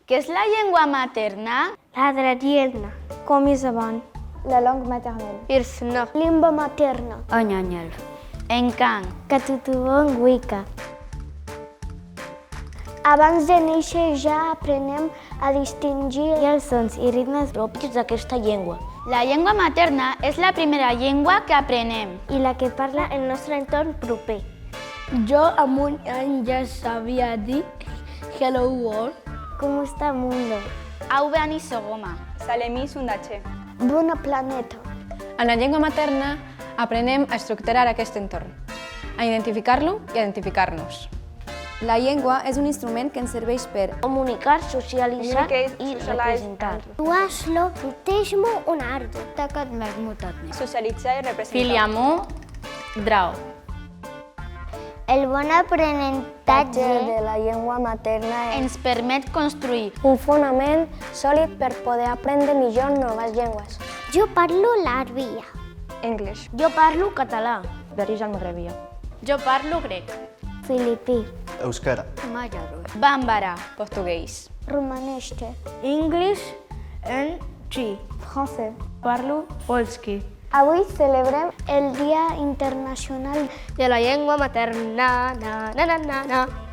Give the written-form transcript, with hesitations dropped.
Què és la llengua materna? La dradielna. Comme avant. La langue maternelle. Irsna. Limba materna. Anyanyel. Encant. Katutubong wika. Abans de néixer ja aprenem a distingir Els sons i ritmes propis d'aquesta llengua. La llengua materna és la primera llengua que aprenem. I la que parla el nostre entorn proper. Jo amb un any ja sabia dir Hello World. Com està mundo? Au veni sogoma. Salemi sundache. Bona planeta. En la llengua materna aprenem a estructurar aquest entorn, a identificar-lo i a identificar-nos. La llengua és un instrument que ens serveix per Comunicar, socialitzar Communicate, i socialize, representar. Waslo, tesmo un ardo. takat megmutatni. Socialitzar i representar. Filiamu, drau. El bon aprenentatge de la llengua materna Ens permet construir un fonament sòlid per poder aprendre millor noves llengües. Jo parlo l'àrabia. English. Jo parlo català, D'origen magrebia. Jo parlo grec. filipí, Euskara. Bàmbara. Portuguès. Romaneste. English and Français. parlo polski. Avui celebrem el Dia Internacional de la llengua materna. Na, na, na, na, na.